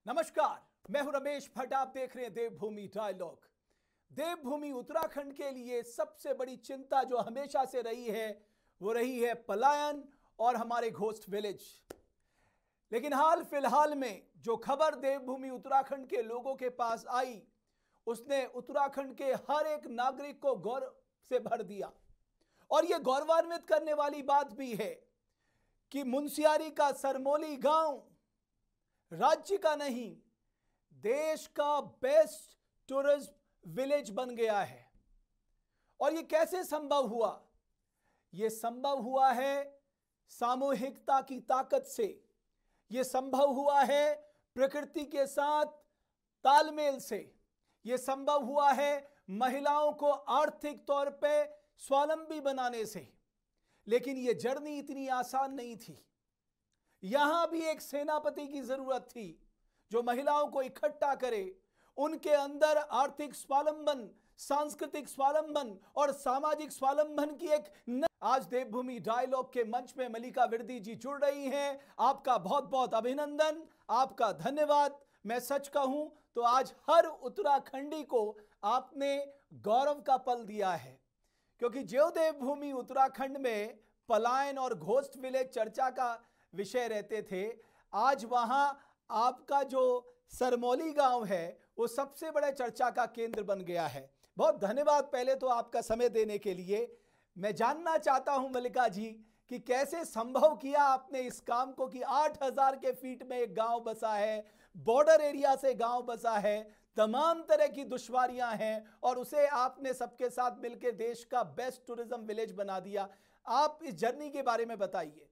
नमस्कार, मैं हूं रमेश भट्ट। आप देख रहे हैं देवभूमि डायलॉग। देवभूमि उत्तराखंड के लिए सबसे बड़ी चिंता जो हमेशा से रही है वो रही है पलायन और हमारे घोस्ट विलेज। लेकिन हाल फिलहाल में जो खबर देवभूमि उत्तराखंड के लोगों के पास आई उसने उत्तराखंड के हर एक नागरिक को गौरव से भर दिया। और यह गौरवान्वित करने वाली बात भी है कि मुनस्यारी का सरमोली गांव राज्य का नहीं, देश का बेस्ट टूरिज्म विलेज बन गया है। और यह कैसे संभव हुआ? यह संभव हुआ है सामूहिकता की ताकत से। यह संभव हुआ है प्रकृति के साथ तालमेल से। यह संभव हुआ है महिलाओं को आर्थिक तौर पे स्वावलंबी बनाने से। लेकिन यह जर्नी इतनी आसान नहीं थी। यहां भी एक सेनापति की जरूरत थी जो महिलाओं को इकट्ठा करे, उनके अंदर आर्थिक स्वावलंबन, सांस्कृतिक स्वावलंबन और सामाजिक स्वावलंबन की आज देवभूमि डायलॉग के मंच में मल्लिका विरदी जी जुड़ रही हैं। आपका बहुत बहुत अभिनंदन, आपका धन्यवाद। मैं सच कहूं तो आज हर उत्तराखंडी को आपने गौरव का पल दिया है, क्योंकि जो देवभूमि उत्तराखंड में पलायन और घोस्ट विलेज चर्चा का विषय रहते थे, आज वहां आपका जो सरमोली गांव है वो सबसे बड़े चर्चा का केंद्र बन गया है। बहुत धन्यवाद पहले तो आपका समय देने के लिए। मैं जानना चाहता हूं मल्लिका जी कि कैसे संभव किया आपने इस काम को कि 8000 के फीट में एक गांव बसा है, बॉर्डर एरिया से गांव बसा है, तमाम तरह की दुश्वारियां हैं और उसे आपने सबके साथ मिलकर देश का बेस्ट टूरिज्म विलेज बना दिया। आप इस जर्नी के बारे में बताइए।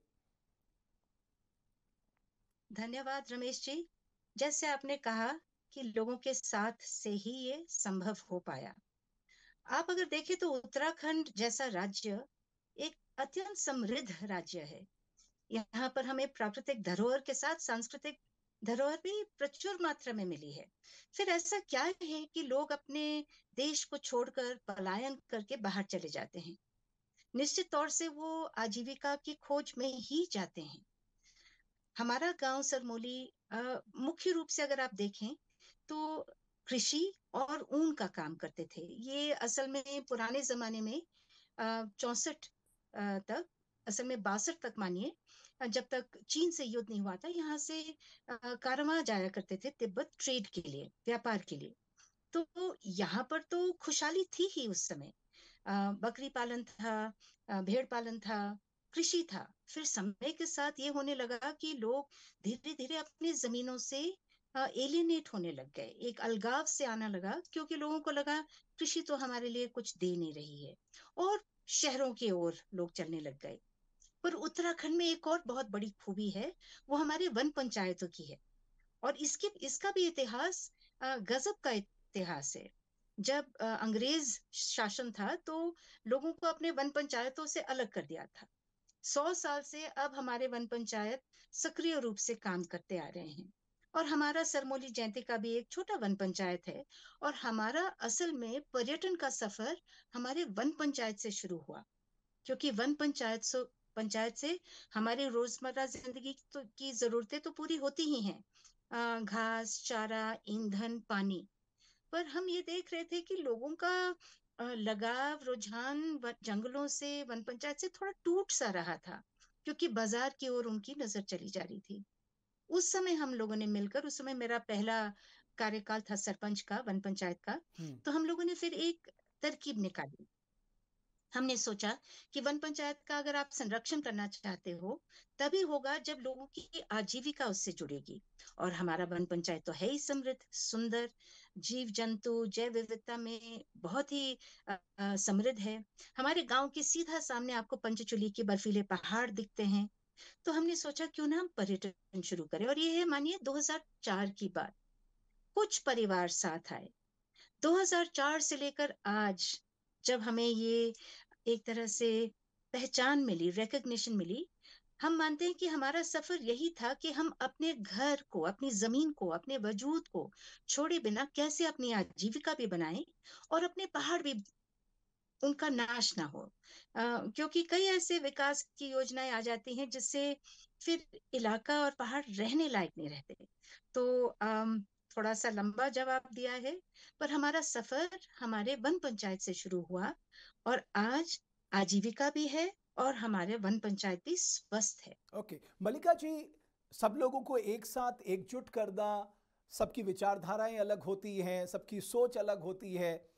धन्यवाद रमेश जी। जैसे आपने कहा कि लोगों के साथ से ही ये संभव हो पाया। आप अगर देखें तो उत्तराखंड जैसा राज्य एक अत्यंत समृद्ध राज्य है। यहाँ पर हमें प्राकृतिक धरोहर के साथ सांस्कृतिक धरोहर भी प्रचुर मात्रा में मिली है। फिर ऐसा क्या है कि लोग अपने देश को छोड़कर पलायन करके बाहर चले जाते हैं? निश्चित तौर से वो आजीविका की खोज में ही जाते हैं। हमारा गांव सरमोली मुख्य रूप से अगर आप देखें तो कृषि और ऊन का काम करते थे। ये असल में पुराने जमाने में 64 तक, असल में 62 तक मानिए, जब तक चीन से युद्ध नहीं हुआ था, यहाँ से कारवां जाया करते थे तिब्बत ट्रेड के लिए, व्यापार के लिए। तो यहाँ पर तो खुशहाली थी ही उस समय। बकरी पालन था, भेड़ पालन था, कृषि था। फिर समय के साथ ये होने लगा कि लोग धीरे धीरे अपनी जमीनों से एलियनेट होने लग गए, एक अलगाव से आना लगा, क्योंकि लोगों को लगा कृषि तो हमारे लिए कुछ दे नहीं रही है, और शहरों की ओर लोग चलने लग गए। पर उत्तराखंड में एक और बहुत बड़ी खूबी है, वो हमारे वन पंचायतों की है। और इसका भी इतिहास गजब का इतिहास है। जब अंग्रेज शासन था तो लोगों को अपने वन पंचायतों से अलग कर दिया था। 100 साल से अब हमारे वन पंचायत सक्रिय रूप से काम करते आ रहे हैं। और हमारा सरमोली जयंती का भी एक छोटा वन पंचायत है। और हमारा असल में पर्यटन का सफर हमारे वन पंचायत से शुरू हुआ, क्योंकि वन पंचायत से हमारी रोजमर्रा जिंदगी की जरूरतें तो पूरी होती ही हैं। घास, चारा, ईंधन, पानी। पर हम ये देख रहे थे कि लोगों का लगाव, रुझान जंगलों से, वन पंचायत से थोड़ा टूट सा रहा था, क्योंकि बाजार की ओर उनकी नजर चली जा रही थी। उस समय हम लोगों ने मिलकर, उस समय मेरा पहला कार्यकाल था सरपंच का, वन पंचायत का, तो हम लोगों ने फिर एक तरकीब निकाली। हमने सोचा कि वन पंचायत का अगर आप संरक्षण करना चाहते हो, तभी होगा जब लोगों की आजीविका उससे जुड़ेगी। और हमारा वन पंचायत तो है ही समृद्ध, सुंदर, जीव जंतु, जैव विविधता में बहुत ही समृद्ध है। हमारे गांव के सीधा सामने आपको पंचचूली के बर्फीले पहाड़ दिखते हैं। तो हमने सोचा क्यों ना हम पर्यटन शुरू करें। और ये है, मानिए, 2004 की बात। कुछ परिवार साथ आए। 2004 से लेकर आज, जब हमें ये एक तरह से पहचान मिली, रिकग्निशन मिली, हम मानते हैं कि हमारा सफर यही था कि हम अपने घर को, अपनी जमीन को, अपने वजूद को छोड़े बिना कैसे अपनी आजीविका भी बनाएं और अपने पहाड़ भी उनका नाश ना हो। क्योंकि कई ऐसे विकास की योजनाएं आ जाती हैं जिससे फिर इलाका और पहाड़ रहने लायक नहीं रहते। तो थोड़ा सा लंबा जवाब दिया है, पर हमारा सफर हमारे वन पंचायत से शुरू हुआ और आज आजीविका भी है और हमारे वन पंचायत भी स्वस्थ है। ओके मल्लिका जी, सब लोगों को एक साथ एकजुट करना, सबकी विचारधाराएं अलग होती हैं, सबकी सोच अलग होती है,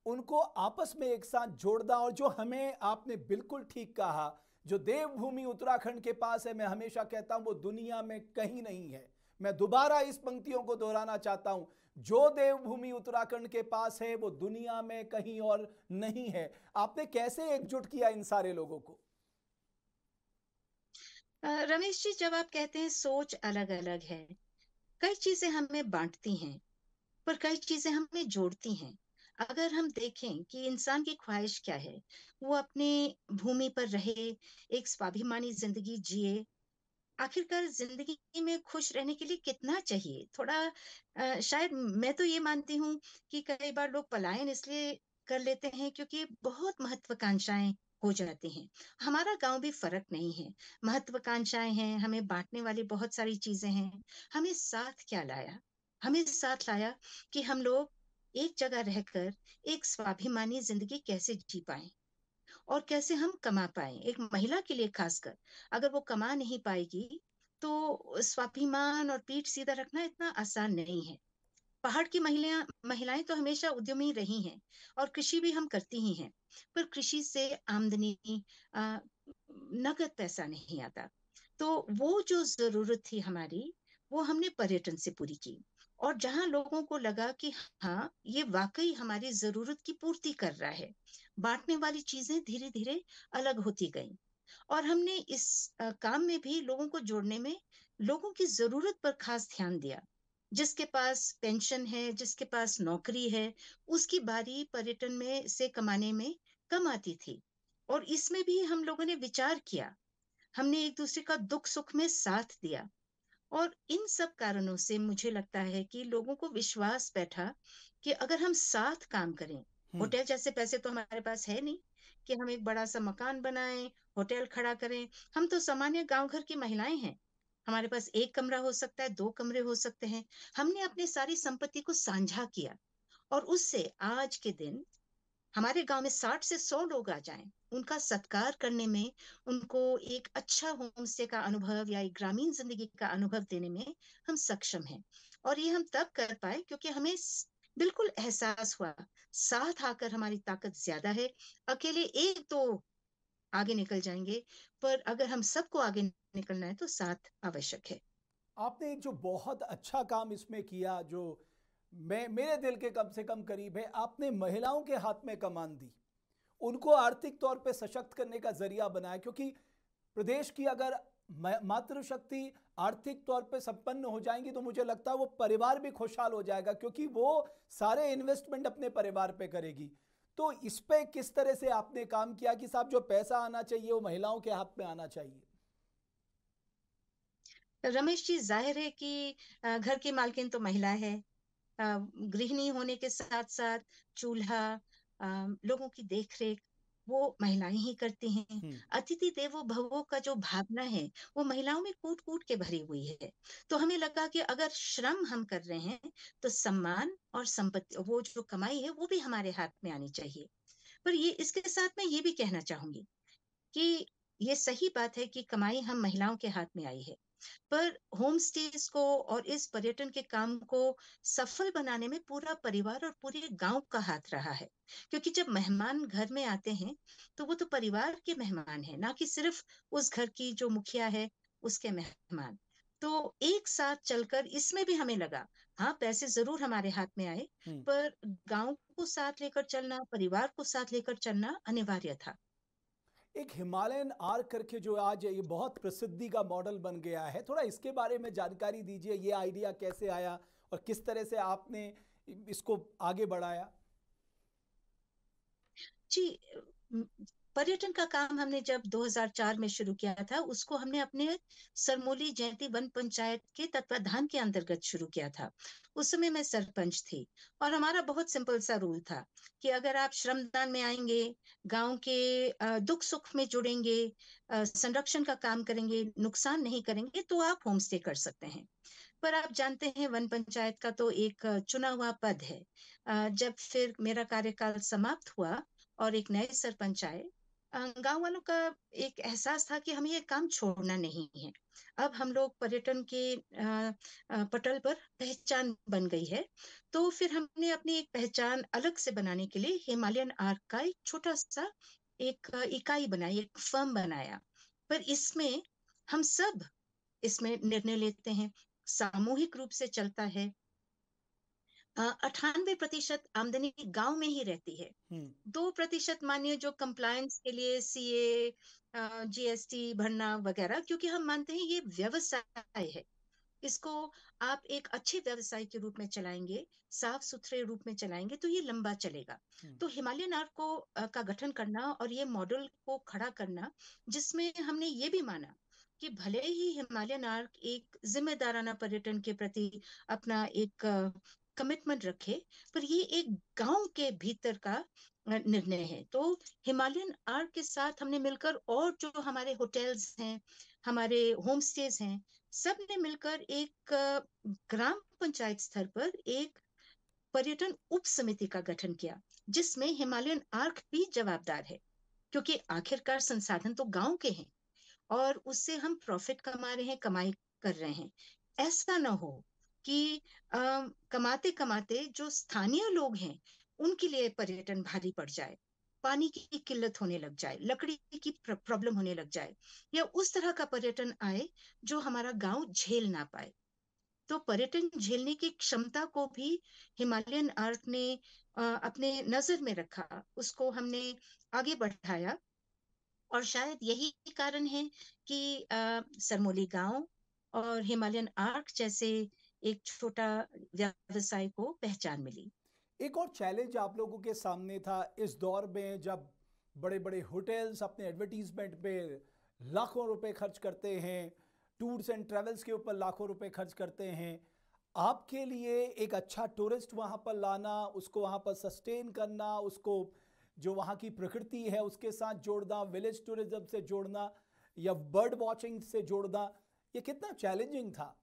उनको आपस में एक साथ जोड़ना, और जो हमें आपने बिल्कुल ठीक कहा, जो देवभूमि उत्तराखंड के पास है, मैं हमेशा कहता हूं वो दुनिया में कहीं नहीं है। मैं दोबारा इस पंक्तियों को दोहराना चाहता हूं, जो देवभूमि उत्तराखंड के पास है वो दुनिया में कहीं और नहीं है। आपने कैसे एकजुट किया इन सारे लोगों को? रमेश जी, जब आप कहते हैं सोच अलग अलग है, कई चीजें हमें बांटती हैं पर कई चीजें हमें जोड़ती हैं। अगर हम देखें कि इंसान की ख्वाहिश क्या है, वो अपने भूमि पर रहे, एक स्वाभिमानी जिंदगी जिए। आखिरकार जिंदगी में खुश रहने के लिए कितना चाहिए? थोड़ा शायद मैं तो ये मानती हूँ कि कई बार लोग पलायन इसलिए कर लेते हैं क्योंकि बहुत महत्वाकांक्षाएं हो जाती हैं। हमारा गांव भी फर्क नहीं है, महत्वाकांक्षाएं हैं, हमें बांटने वाली बहुत सारी चीजें हैं। हमें साथ क्या लाया? हमें साथ लाया कि हम लोग एक जगह रहकर एक स्वाभिमानी जिंदगी कैसे जी पाए और कैसे हम कमा पाए। एक महिला के लिए खासकर, अगर वो कमा नहीं पाएगी तो स्वाभिमान और पीठ सीधा रखना इतना आसान नहीं है। पहाड़ की महिलाएं महिलाएं तो हमेशा उद्यमी रही हैं और कृषि भी हम करती ही हैं, पर कृषि से आमदनी, अ, नगद पैसा नहीं आता। तो वो जो जरूरत थी हमारी, वो हमने पर्यटन से पूरी की। और जहां लोगों को लगा कि हाँ, ये वाकई हमारी जरूरत की पूर्ति कर रहा है, बांटने वाली चीजें धीरे धीरे अलग होती गई। और हमने इस काम में भी लोगों को जोड़ने में लोगों की जरूरत पर खास ध्यान दिया। जिसके पास पेंशन है, जिसके पास नौकरी है, उसकी बारी पर्यटन में से कमाने में कम आती थी। और इसमें भी हम लोगों ने विचार किया, हमने एक दूसरे का दुख सुख में साथ दिया। और इन सब कारणों से मुझे लगता है कि लोगों को विश्वास बैठा कि अगर हम साथ काम करें, हम्म। होटल जैसे पैसे तो हमारे पास है नहीं कि हम एक बड़ा सा मकान बनाएं, होटल खड़ा करें। हम तो सामान्य गांव घर की महिलाएं हैं, हमारे पास एक कमरा हो सकता है, दो कमरे हो सकते हैं। हमने अपनी सारी संपत्ति को साझा किया और उससे आज के दिन हमारे गांव में 60 से 100 लोग आ जाएं, उनका सत्कार करने में, उनको एक अच्छा होम स्टे का अनुभव या एक ग्रामीण जिंदगी का अनुभव देने में हम सक्षम हैं। और ये हम तब कर पाए क्योंकि हमें बिल्कुल एहसास हुआ, साथ आकर हमारी ताकत ज्यादा है। अकेले एक तो आगे निकल जाएंगे, पर अगर हम सबको आगे निकलना है तो साथ आवश्यक है। आपने एक जो बहुत अच्छा काम इसमें किया, जो मैं मेरे दिल के कम से कम करीब है, आपने महिलाओं के हाथ में कमान दी, उनको आर्थिक तौर पे सशक्त करने का जरिया बनाया। क्योंकि प्रदेश की अगर मातृशक्ति आर्थिक तौर पे संपन्न हो जाएंगी तो मुझे लगता है वो परिवार भी खुशहाल हो जाएगा, क्योंकि वो सारे इन्वेस्टमेंट अपने परिवार पे करेगी। तो इस पे किस तरह से आपने काम किया कि साहब जो पैसा आना चाहिए वो महिलाओं के हाथ में आना चाहिए? रमेश जी, जाहिर है कि घर की मालकिन तो महिला है। गृहिणी होने के साथ साथ चूल्हा, लोगों की देखरेख वो महिलाएं ही करती हैं। हम्म। अतिथि देवो भवो का जो भावना है, वो महिलाओं में कूट कूट के भरी हुई है। तो हमें लगा कि अगर श्रम हम कर रहे हैं तो सम्मान और संपत्ति, वो जो कमाई है वो भी हमारे हाथ में आनी चाहिए। पर ये इसके साथ मैं ये भी कहना चाहूंगी कि ये सही बात है कि कमाई हम महिलाओं के हाथ में आई है, पर होम स्टेज को और इस पर्यटन के काम को सफल बनाने में पूरा परिवार और पूरे गांव का हाथ रहा है। क्योंकि जब मेहमान घर में आते हैं तो वो तो परिवार के मेहमान हैं, ना कि सिर्फ उस घर की जो मुखिया है उसके मेहमान। तो एक साथ चलकर इसमें भी हमें लगा, हाँ, पैसे जरूर हमारे हाथ में आए, हम्म। पर गांव को साथ लेकर चलना, परिवार को साथ लेकर चलना अनिवार्य था। एक हिमालयन आर्क करके जो आज ये बहुत प्रसिद्धि का मॉडल बन गया है, थोड़ा इसके बारे में जानकारी दीजिए। ये आइडिया कैसे आया और किस तरह से आपने इसको आगे बढ़ाया? जी, पर्यटन का काम हमने जब 2004 में शुरू किया था, उसको हमने अपने सरमोली जयंती वन पंचायत के तत्वाधान के अंतर्गत शुरू किया था। उस समय मैं सरपंच थी और हमारा बहुत सिंपल सा रूल था कि अगर आप श्रमदान में आएंगे, गांव के दुख सुख में जुड़ेंगे, संरक्षण का काम करेंगे, नुकसान नहीं करेंगे, तो आप होम स्टे कर सकते हैं। पर आप जानते हैं वन पंचायत का तो एक चुना हुआ पद है। जब फिर मेरा कार्यकाल समाप्त हुआ और एक नए सरपंच आए, गांव वालों का एक एहसास था कि हमें ये काम छोड़ना नहीं है। अब हम लोग पर्यटन के पटल पर पहचान बन गई है। तो फिर हमने अपनी एक पहचान अलग से बनाने के लिए हिमालयन आर्क का एक छोटा सा एक इकाई बनाई, एक फर्म बनाया। पर इसमें हम सब इसमें निर्णय लेते हैं, सामूहिक रूप से चलता है। 98% आमदनी गांव में ही रहती है। हम्म। 2% मानिए जो कंप्लायंस के लिए सीए, जीएसटी भरना वगैरह, क्योंकि हम मानते हैं ये व्यवसाय है। इसको आप एक अच्छे व्यवसाय के रूप में चलाएंगे, साफ सुथरे रूप में चलाएंगे, तो ये लंबा चलेगा। हम्म। तो हिमालयन आर्क को का गठन करना और ये मॉडल को खड़ा करना, जिसमें हमने ये भी माना कि भले ही हिमालयन आर्क एक जिम्मेदाराना पर्यटन के प्रति अपना एक कमिटमेंट रखे, पर ये एक गांव के भीतर का निर्णय है। तो हिमालयन आर्क के साथ हमने मिलकर, और जो हमारे होटल्स हैं, हमारे होम स्टेज हैं, सब ने मिलकर एक ग्राम पंचायत स्तर पर एक पर्यटन उप समिति का गठन किया, जिसमें हिमालयन आर्क भी जवाबदार है, क्योंकि आखिरकार संसाधन तो गांव के हैं और उससे हम प्रॉफिट कमा रहे हैं, कमाई कर रहे हैं। ऐसा ना हो कि कमाते कमाते जो स्थानीय लोग हैं उनके लिए पर्यटन भारी पड़ जाए, पानी की किल्लत होने लग जाए, लकड़ी की प्रॉब्लम होने लग जाए, या उस तरह का पर्यटन आए जो हमारा गांव झेल ना पाए। तो पर्यटन झेलने की क्षमता को भी हिमालयन आर्क ने अपने नजर में रखा, उसको हमने आगे बढ़ाया। और शायद यही कारण है कि सरमोली गांव और हिमालयन आर्क जैसे एक छोटा व्यवसाय को पहचान मिली। एक और चैलेंज आप लोगों के सामने था इस दौर में, जब बड़े बड़े होटल्स अपने एडवर्टीजमेंट पे लाखों रुपए खर्च करते हैं, टूर्स एंड ट्रेवल्स के ऊपर लाखों रुपए खर्च करते हैं। आपके लिए एक अच्छा टूरिस्ट वहाँ पर लाना, उसको वहाँ पर सस्टेन करना, उसको जो वहाँ की प्रकृति है उसके साथ जोड़ना, विलेज टूरिज्म से जोड़ना या बर्ड वॉचिंग से जोड़ना, ये कितना चैलेंजिंग था?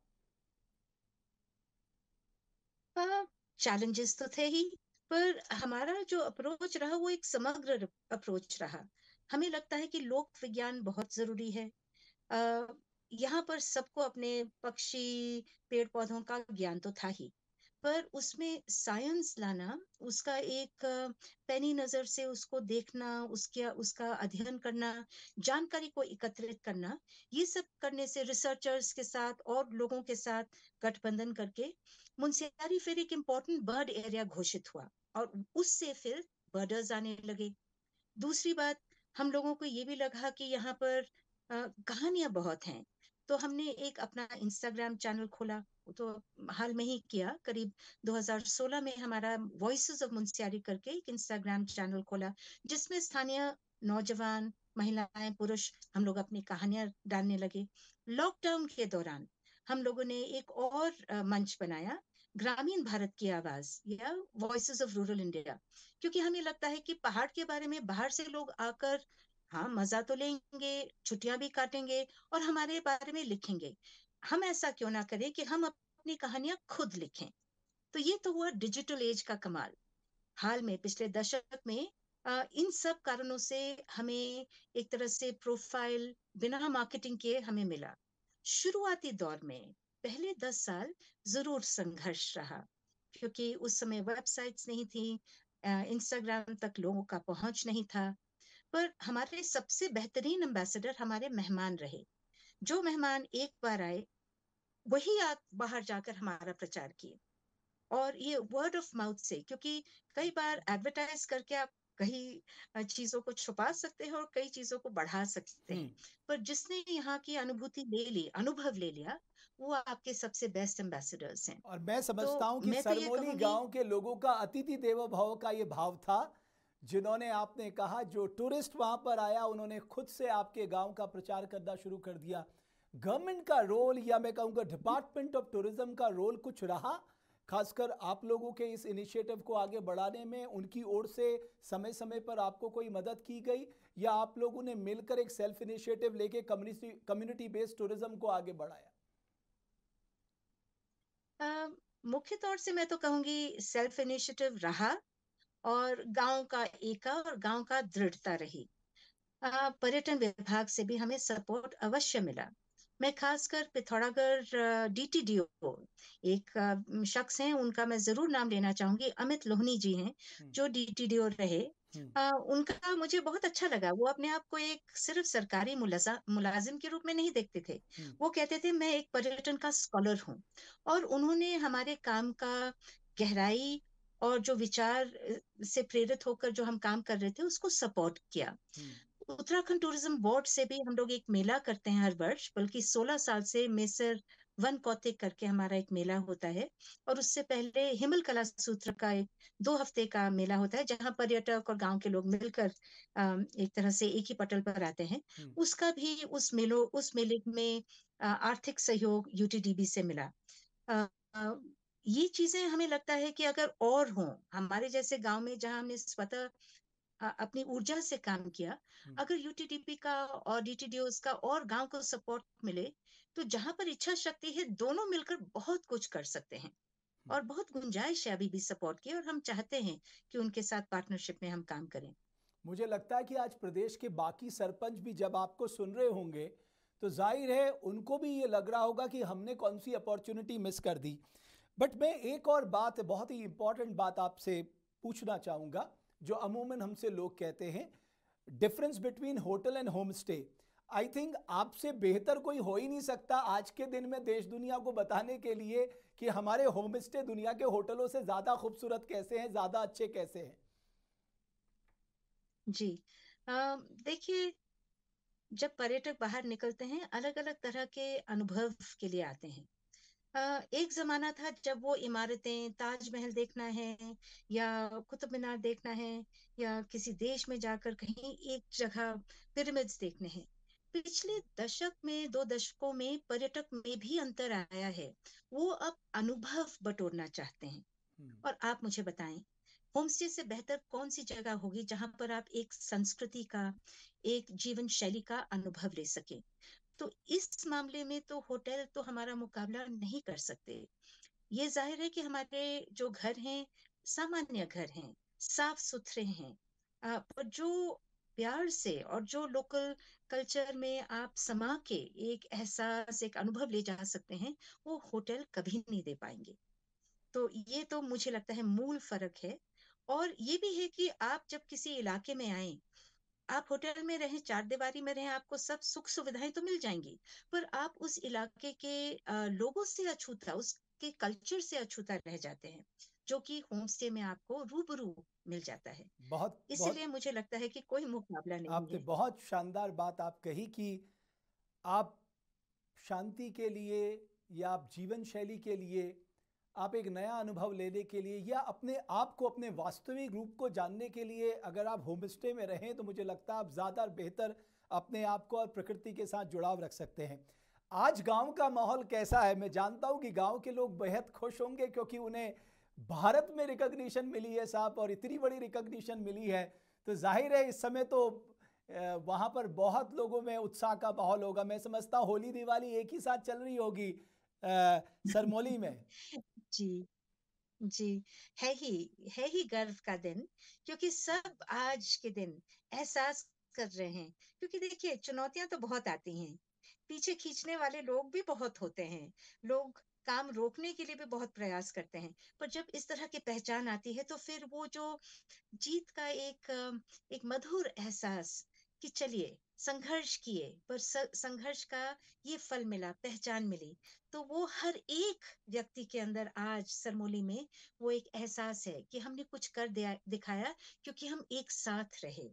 चैलेंजेस तो थे ही, पर हमारा जो अप्रोच रहा वो एक समग्र अप्रोच रहा। हमें लगता है कि लोक विज्ञान बहुत जरूरी है। अ, यहाँ पर सबको अपने पक्षी पेड़ पौधों का ज्ञान तो था ही, पर उसमें साइंस लाना, उसका एक पैनी नजर से उसको देखना, उसके उसका अध्ययन करना, जानकारी को एकत्रित करना, ये सब करने से रिसर्चर्स के साथ और लोगों के साथ गठबंधन करके मुंशियारी फिर एक इम्पोर्टेंट बर्ड एरिया घोषित हुआ, और उससे फिर बर्डर्स आने लगे। दूसरी बात, हम लोगों को ये भी लगा कि यहाँ पर कहानियां बहुत हैं, तो हमने एक अपना इंस्टाग्राम चैनल खोला। वो तो हाल में ही किया, करीब 2016 में हमारा वॉइसेस ऑफ मुंशियारी करके एक इंस्टाग्राम चैनल खोला, जिसमें स्थानीय नौजवान, महिलाएं, पुरुष, हम लोग अपनी कहानियां डालने लगे। लॉकडाउन के दौरान हम लोगों ने एक और मंच बनाया, ग्रामीण भारत की आवाज, या वॉइसेस ऑफ रूरल इंडिया, क्योंकि हमें लगता है कि पहाड़ के बारे में बाहर से लोग आकर, हाँ, मजा तो लेंगे, छुट्टियां भी काटेंगे और हमारे बारे में लिखेंगे। हम ऐसा क्यों ना करें कि हम अपनी कहानियां खुद लिखें। तो ये तो हुआ डिजिटल एज का कमाल। हाल में पिछले दशक में इन सब कारणों से हमें एक तरह से प्रोफाइल बिना मार्केटिंग के हमें मिला। शुरुआती दौर में पहले 10 साल जरूर संघर्ष रहा, क्योंकि उस समय वेबसाइट्स नहीं थी, इंस्टाग्राम तक लोगों का पहुंच नहीं था। पर हमारे सबसे बेहतरीन एम्बेसडर हमारे मेहमान रहे। जो मेहमान एक बार आए, वही आप बाहर जाकर हमारा प्रचार किए। और ये वर्ड ऑफ माउथ से, क्योंकि कई बार एडवर्टाइज करके आप कई चीजों को छुपा सकते हैं और कई चीजों को बढ़ा सकते हम्म। हैं, पर जिसने यहाँ की अनुभूति ले ली, अनुभव ले लिया, वो आपके सबसे बेस्ट एम्बेसडर्स हैं। और मैं तो समझता हूं कि मैं तो ये सरमोली कहूंगी, गांव के लोगों का अतिथि देवो भव का ये भाव था, जिन्होंने, आपने कहा, जो टूरिस्ट वहां पर आया उन्होंने खुद से आपके गांव का प्रचार करना शुरू कर दिया। गवर्नमेंट का रोल, या मैं कहूँगा डिपार्टमेंट ऑफ टूरिज्म का रोल कुछ रहा, खासकर आप लोगों के इस इनिशिएटिव को आगे बढ़ाने में? उनकी ओर से समय समय पर आपको कोई मदद की गई, या आप लोगों ने मिलकर एक सेल्फ इनिशिएटिव लेके कम्युनिटी बेस्ड टूरिज्म को आगे बढ़ाया? अ, मुख्य तौर से मैं तो कहूँगी सेल्फ इनिशिएटिव रहा, और गाँव का एका और गाँव का दृढ़ता रही। पर्यटन विभाग से भी हमें सपोर्ट अवश्य मिला। मैं खासकर पिथौरागढ़ डीटीडीओ, एक शख्स हैं, उनका मैं ज़रूर नाम लेना चाहूँगी, अमित लोहनी जी हैं, हम्म। जो डीटीडीओ रहे। हम्म। उनका मुझे बहुत अच्छा लगा। वो अपने आप को एक सिर्फ़ सरकारी मुलाज़िम के रूप में नहीं देखते थे। हम्म। वो कहते थे, मैं एक पर्यटन का स्कॉलर हूँ। और उन्होंने हमारे काम का गहराई और जो विचार से प्रेरित होकर जो हम काम कर रहे थे, उसको सपोर्ट किया। हम्म। उत्तराखंड टूरिज्म बोर्ड से भी हम लोग एक मेला करते हैं हर वर्ष, बल्कि 16 साल से मेसर वन कौतिक करके हमारा एक मेला होता है। और उससे पहले हिमल कला सूत्र का एक 2 हफ्ते का मेला होता है, जहाँ पर्यटक और गांव के लोग मिलकर एक तरह से एक ही पटल पर आते हैं। हम्म। उसका भी उस मेले में आर्थिक सहयोग यूटीडीबी से मिला। अ, अ, ये चीजें हमें लगता है कि अगर और हों हमारे जैसे गांव में, जहां हमने स्वतः अपनी ऊर्जा से काम किया, हम्म। अगर यूटीडीपी का और डीटीडीओस का और गांव को सपोर्ट मिले, तो जहां पर इच्छा शक्ति है, दोनों मिलकर बहुत कुछ कर सकते हैं। हम्म। और बहुत गुंजाइश है अभी भी सपोर्ट की, और हम चाहते हैं कि उनके साथ पार्टनरशिप में हम काम करें। मुझे लगता है कि आज प्रदेश के बाकी सरपंच भी जब आपको सुन रहे होंगे, तो जाहिर है उनको भी ये लग रहा होगा कि हमने कौन सी अपॉर्चुनिटी मिस कर दी। बट मैं एक और बात, बहुत ही इंपॉर्टेंट बात आपसे पूछना चाहूँगा, जो अमूमन हमसे लोग कहते हैं, difference between hotel and home stay. I think आपसे बेहतर कोई हो ही नहीं सकता आज के दिन में देश दुनिया को बताने के लिए कि हमारे होम स्टे दुनिया के होटलों से ज़्यादा खूबसूरत कैसे हैं, ज़्यादा अच्छे कैसे हैं। जी। अ, देखिए, जब पर्यटक बाहर निकलते हैं, अलग अलग तरह के अनुभव के लिए आते हैं। एक ज़माना था जब वो इमारतें, ताजमहल देखना है, या कुतुब मीनार देखना है, या किसी देश में जाकर कहीं एक जगह पिरामिड्स देखने हैं। पिछले दशक में, 2 दशकों में पर्यटक में भी अंतर आया है। वो अब अनुभव बटोरना चाहते हैं। हम्म। और आप मुझे बताएं, होमस्टे से बेहतर कौन सी जगह होगी जहां पर आप एक संस्कृति का, एक जीवन शैली का अनुभव ले सके? तो इस मामले में तो होटल तो हमारा मुकाबला नहीं कर सकते। ये जाहिर है कि हमारे जो घर हैं, सामान्य घर हैं, साफ सुथरे हैं, पर जो प्यार से और जो लोकल कल्चर में आप समा के एक एहसास, एक अनुभव ले जा सकते हैं, वो होटल कभी नहीं दे पाएंगे। तो ये तो मुझे लगता है मूल फर्क है। और ये भी है कि आप जब किसी इलाके में आए, आप होटल में रहें, चारदीवारी में रहें, आपको सब सुख सुविधाएं तो मिल जाएंगी, पर आप उस इलाके के लोगों से अछूता, उसके कल्चर से अछूता रह जाते हैं, जो कि होम स्टे में आपको रूबरू मिल जाता है। बहुत बहुत, इसीलिए मुझे लगता है कि कोई मुकाबला नहीं आपने है। बहुत शानदार बात आप कही कि आप शांति के लिए, या आप जीवन शैली के लिए, आप एक नया अनुभव लेने के लिए, या अपने आप को, अपने वास्तविक रूप को जानने के लिए अगर आप होम स्टे में रहें, तो मुझे लगता है आप ज़्यादा बेहतर अपने आप को और प्रकृति के साथ जुड़ाव रख सकते हैं। आज गांव का माहौल कैसा है? मैं जानता हूं कि गांव के लोग बेहद खुश होंगे, क्योंकि उन्हें भारत में रिकॉग्निशन मिली है साहब, और इतनी बड़ी रिकॉग्निशन मिली है। तो जाहिर है इस समय तो वहां पर बहुत लोगों में उत्साह का माहौल होगा। मैं समझता हूँ होली दिवाली एक ही साथ चल रही होगी सरमोली में। जी। जी। है ही है ही गर्व का दिन, क्योंकि सब आज के दिन एहसास कर रहे हैं। क्योंकि देखिए, चुनौतियां तो बहुत आती हैं, पीछे खींचने वाले लोग भी बहुत होते हैं, लोग काम रोकने के लिए भी बहुत प्रयास करते हैं। पर जब इस तरह की पहचान आती है, तो फिर वो जो जीत का एक मधुर एहसास कि चलिए, संघर्ष किए, पर संघर्ष का ये फल मिला, पहचान मिली। तो वो हर एक व्यक्ति के अंदर आज सरमोली में वो एक एहसास है कि हमने कुछ कर दिया, दिखाया, क्योंकि हम एक साथ रहे।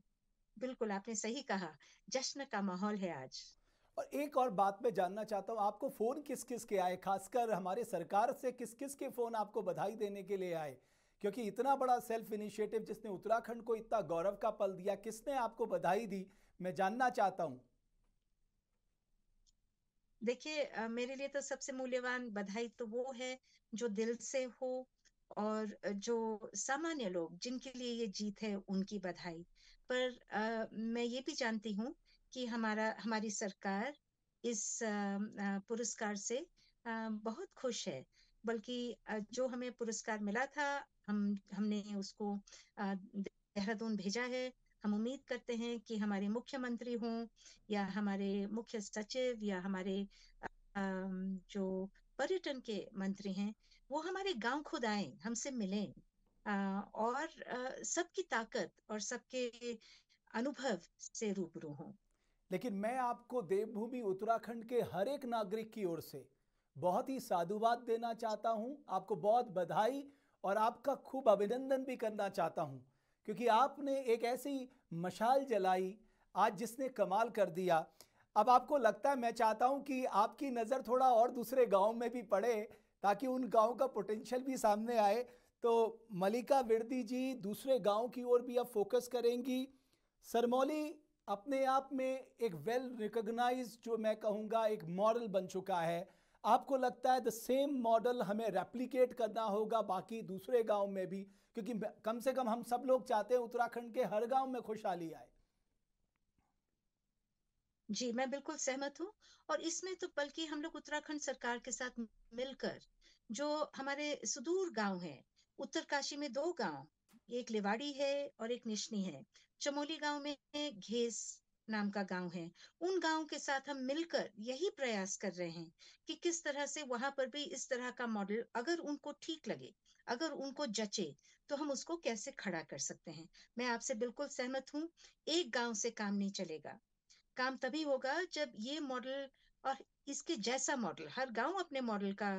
बिल्कुल आपने सही कहा, जश्न का माहौल है आज। और एक और बात मैं जानना चाहता हूँ, आपको फ़ोन किस किस के आए, खासकर हमारे सरकार से किस किस के फ़ोन आपको बधाई देने के लिए आए? क्योंकि इतना बड़ा सेल्फ इनिशिएटिव जिसने उत्तराखंड को इतना गौरव का पल दिया, किसने आपको बधाई दी, मैं जानना चाहता हूं। देखिए, मेरे लिए तो सबसे मूल्यवान बधाई तो वो है जो दिल से हो, और जो सामान्य लोग जिनके लिए ये जीत है उनकी बधाई। पर मैं ये भी जानती हूँ कि हमारी सरकार इस पुरस्कार से बहुत खुश है। बल्कि जो हमें पुरस्कार मिला था, हमने उसको देहरादून भेजा है। हम उम्मीद करते हैं कि हमारे मुख्यमंत्री हों, या हमारे मुख्य सचिव, या हमारे जो पर्यटन के मंत्री हैं, वो हमारे गांव खुद आए, हमसे मिलें, और सबकी ताकत और सबके अनुभव से रूबरू हों। लेकिन मैं आपको देवभूमि उत्तराखंड के हर एक नागरिक की ओर से बहुत ही साधुवाद देना चाहता हूं, आपको बहुत बधाई और आपका खूब अभिनंदन भी करना चाहता हूं, क्योंकि आपने एक ऐसी मशाल जलाई आज जिसने कमाल कर दिया। अब आपको लगता है, मैं चाहता हूं कि आपकी नज़र थोड़ा और दूसरे गांव में भी पड़े ताकि उन गांव का पोटेंशियल भी सामने आए। तो मलिका विरदी जी दूसरे गांव की ओर भी अब फोकस करेंगी। सरमौली अपने आप में एक वेल रिकॉग्नाइज्ड, जो मैं कहूँगा एक मॉडल बन चुका है। आपको लगता है द सेम मॉडल हमें रेप्लिकेट करना होगा बाकी दूसरे गांव में भी, क्योंकि कम से कम हम सब लोग चाहते हैं उत्तराखंड के हर गांव में खुशहाली आए। जी, मैं बिल्कुल सहमत हूँ। और इसमें तो बल्कि हम लोग उत्तराखंड सरकार के साथ मिलकर, जो हमारे सुदूर गांव हैं, उत्तरकाशी में 2 गांव, एक लिवाड़ी है और एक निशनी है। चमोली गांव में घेस नाम का गांव है। उन गांव के साथ हम मिलकर यही प्रयास कर रहे हैं कि किस तरह से वहां पर भी इस तरह का मॉडल, अगर उनको ठीक लगे, अगर उनको जचे, तो हम उसको कैसे खड़ा कर सकते हैं। मैं आपसे बिल्कुल सहमत हूँ। एक गांव से काम नहीं चलेगा। काम तभी होगा जब ये मॉडल और इसके जैसा मॉडल, हर गांव अपने मॉडल का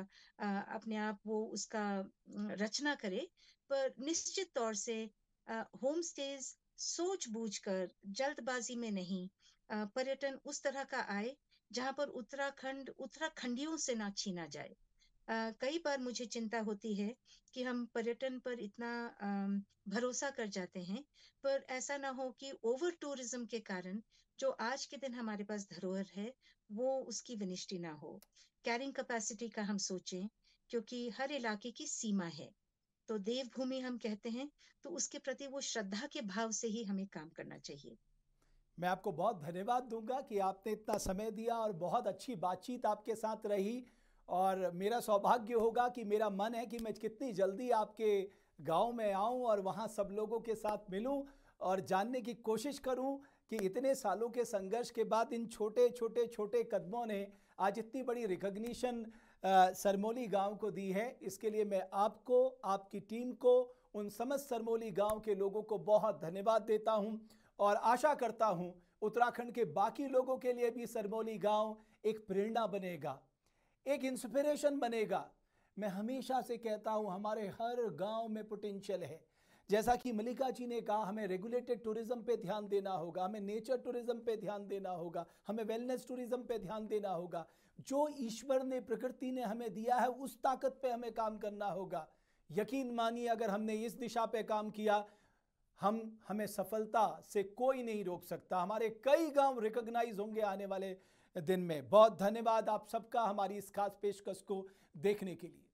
अपने आप वो उसका रचना करे। पर निश्चित तौर से होम स्टेज सोच बूझकर, जल्दबाजी में नहीं, पर्यटन उस तरह का आए जहां पर उत्तराखंडियों से ना छीना जाए। कई बार मुझे चिंता होती है कि हम पर्यटन पर इतना भरोसा कर जाते हैं, पर ऐसा ना हो कि ओवर टूरिज्म के कारण जो आज के दिन हमारे पास धरोहर है, वो उसकी विनिष्टि ना हो। कैरिंग कैपेसिटी का हम सोचें, क्योंकि हर इलाके की सीमा है। तो देवभूमि हम कहते हैं, तो उसके प्रति वो श्रद्धा के भाव से ही हमें काम करना चाहिए। मैं आपको बहुत धन्यवाद दूंगा कि आपने इतना समय दिया और बहुत अच्छी बातचीत आपके साथ रही। और मेरा सौभाग्य होगा कि मेरा मन है कि मैं कितनी जल्दी आपके गांव में आऊं और वहां सब लोगों के साथ मिलूं और जानने की कोशिश करूं कि इतने सालों के संघर्ष के बाद इन छोटे छोटे छोटे कदमों ने आज इतनी बड़ी रिकॉग्निशन सरमौली गांव को दी है। इसके लिए मैं आपको, आपकी टीम को, उन समस्त सरमौली गांव के लोगों को बहुत धन्यवाद देता हूं और आशा करता हूं उत्तराखंड के बाकी लोगों के लिए भी सरमौली गांव एक प्रेरणा बनेगा, एक इंस्पिरेशन बनेगा। मैं हमेशा से कहता हूं हमारे हर गांव में पोटेंशियल है। जैसा कि मलिका जी ने कहा, हमें रेगुलेटेड टूरिज्म पे ध्यान देना होगा, हमें नेचर टूरिज्म पे ध्यान देना होगा, हमें वेलनेस टूरिज्म पे ध्यान देना होगा। जो ईश्वर ने, प्रकृति ने हमें दिया है, उस ताकत पे हमें काम करना होगा। यकीन मानिए, अगर हमने इस दिशा पे काम किया, हमें सफलता से कोई नहीं रोक सकता। हमारे कई गांव रिकॉग्नाइज होंगे आने वाले दिन में। बहुत धन्यवाद आप सबका हमारी इस खास पेशकश को देखने के लिए।